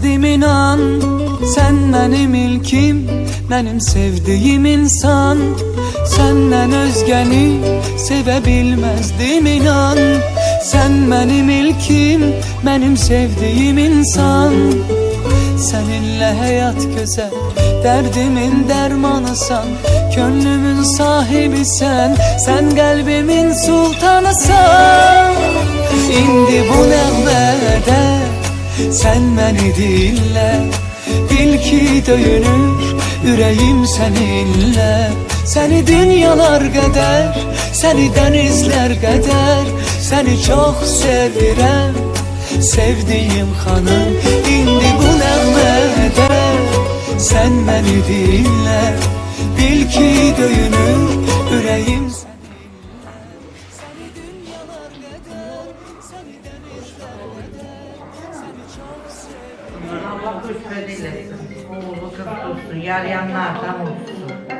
bilmezdim inan. Sen benim ilkim, benim sevdiğim insan. Senden özgeni sevebilmezdim inan. Sen benim ilkim, benim sevdiğim insan. Seninle hayat güzel, derdimin dermanısan. Gönlümün sahibi sen, sen kalbimin sultanısan. İndi bu nəğmədə sen beni dinle. Bil ki döyünür ürəyim seninle. Seni dünyalar kadar, seni denizler kadar, seni çok sevirəm sevdiğim hanım. İndi bu nəğmədə sen beni dinle. Bil ki döyünür ürəyim seninle. Seni dünyalar kadar, seni denizler kadar, seni çok sevirəm. Allah rüşvet eylesin. Oğlu kız olsun, yarayanlardan olsun.